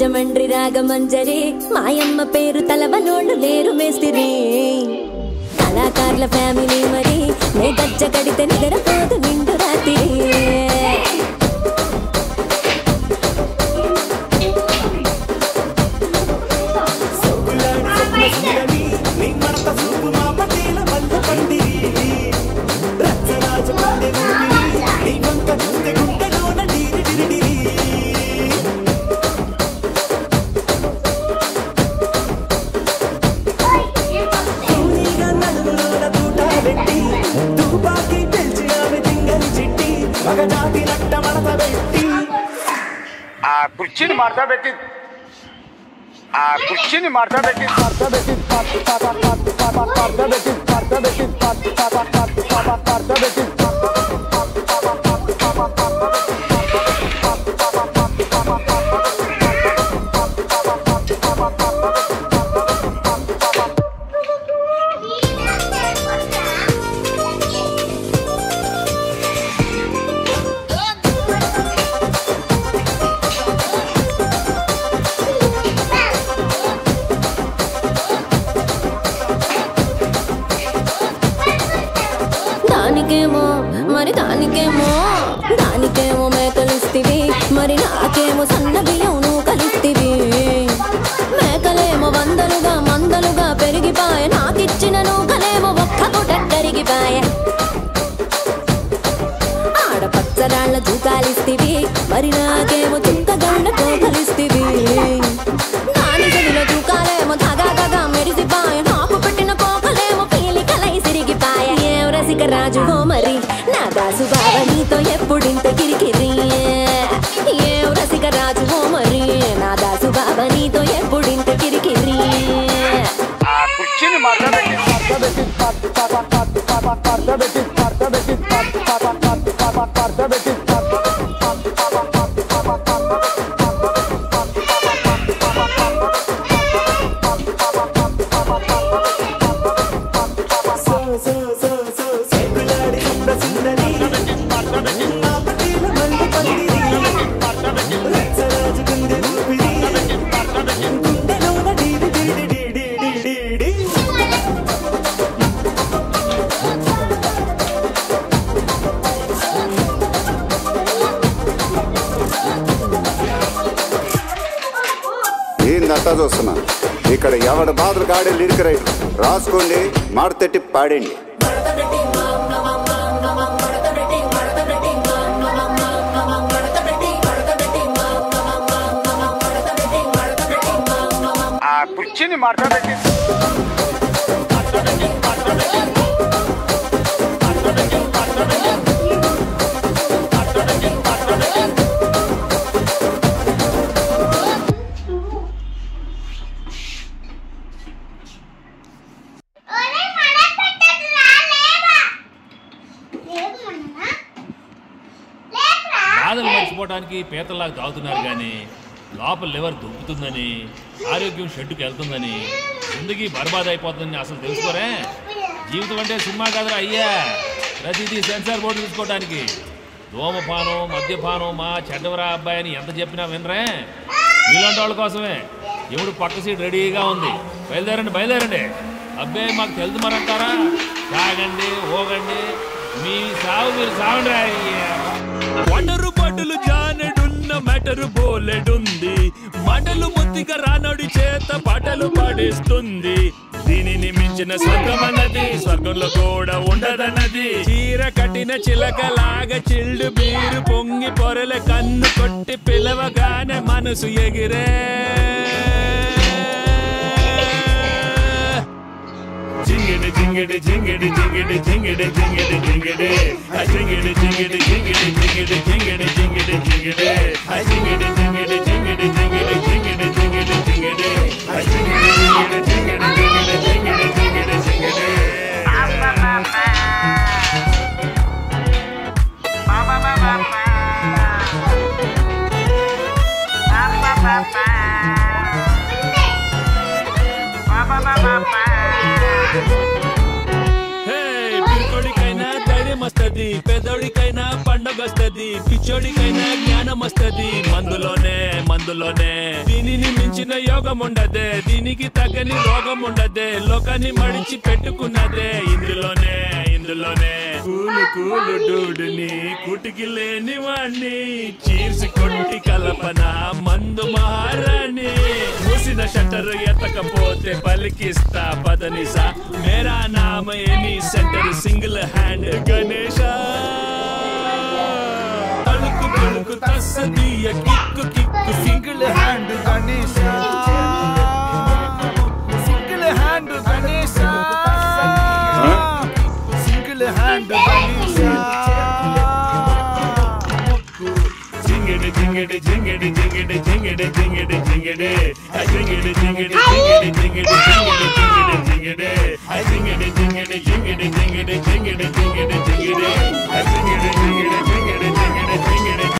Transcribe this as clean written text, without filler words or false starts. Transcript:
రాజమండ్రి రాగమంజరి మాయమ్మ పేరు తలవనోళ్ళు లేరు మేస్తిరి కళాకారుల ఫ్యామిలీ మరి నే గజ్జ కడితే నిద్రపోదు నిండు రాత్రి కుర్చీని మార్తా పెట్టి దానికేమో మేకలిస్తివి మరి నాకేమో సన్న బియ్యం నువ్వు కలిస్తివి మేకలేమో మందలుగా పెరిగిపాయ నాకిచ్చిన నూకలేమో ఒక్క పూట కరిగిపాయ ఆడపచ్చరాళ్ళ జూకాలిస్తివి మరి నాకేమో చుక్కగళ్ళ కోకలిస్తివి నాని గదిలో జూకాలేమో ధగా మెరిసిపాయ నాకు పెట్టిన కోకలేమో పీలికలై సిరిగిపాయ ఏం రసిక రాజు మరి నా దాసు బావ నీతో ఎప్పుడింత కిరికిరి ఏం రసిక రాజు మరి నా దాసు బావ నీతో ఎప్పుడింత కిరికిరి చూస్తున్నా ఇక్కడ ఎవడి బాధలు కాడే లిరిక్ రైటర్ రాసుకోండి మాడతెట్టి పాడండి కుర్చీని మార్చబెట్టి మర్చిపోవడానికి పీతల్లాగా తాగుతున్నారు కానీ లోపల లివర్ దుబ్బుతుందని ఆరోగ్యం షెడ్డుకి వెళ్తుందని జిందగీ బర్బాద్ అయిపోతుందని అసలు తెలుసుకోరే జీవితం అంటే సినిమా కాదురా అయ్యా ప్రతిదీ సెన్సార్ బోర్డు చూసుకోవడానికి ధూమపానం మద్యపానం మా చెడ్డవరా అబ్బాయి అని ఎంత చెప్పినా వినరే మీలాంటి వాళ్ళ కోసమే ఎప్పుడు పక్క సీట్ రెడీగా ఉంది బయలుదేరండి అబ్బాయి మాకు తెలుసు మరంటారా తాగండి ఓగండి మీ సాగు మీరు సాగండి వడరు బడులు జానెడున్న మెటరు బోలెడుంది మడలు ముద్దిగా రానడి చేత పాటలు పాడేస్తుంది దీనిని మించిన స్వర్గమన్నది స్వర్గంలో కూడా ఉండదన్నది చీర కట్టిన చిలకలాగా చిల్లు బీరు పొంగి పొరల కన్ను కొట్టి పిలవగానే మనసు ఎగిరే జింగిడి జింగిడి జింగిడి జింగిడి జింగిడి జింగిడి జింగిడి ఆ జింగిడి జింగిడి జింగిడి జింగిడి జింగిడి జింగిడి జింగిడి ఆ జింగిడి జింగిడి జింగిడి జింగిడి జింగిడి జింగిడి జింగిడి ఆ జింగిడి జింగిడి జింగిడి జింగిడి జింగిడి జింగిడి జింగిడి వస్తది, పెదోడికైనా పండగొస్తది, పిచ్చోడికైనా జ్ఞానం వస్తది. మందులోనే దీనిని మించిన యోగం ఉండదే, దీనికి తగ్గని రోగం ఉండదే, లోకాన్ని మడిచి పెట్టుకున్నదే ఇందులోనే. కూలు డూడుని కుటికి లేని వాణ్ణి, చీర్సి కొట్టి కల్పన మందు మహారాణి. మూసిన షట్టర్ ఎత్తకపోతే పలికిస్తా పదనిసా, మేరా నామ any centre single hand Ganesha. తలుకు తస్సదీయ kick single hand Ganesha, single hand Ganesha, single hand Ganesha. జింగిడి జింగిడి జింగిడి జింగిడి జింగిడి జింగిడి జింగిడి జింగిడి జింగిడి జింగిడి జింగిడి జింగిడి జింగిడి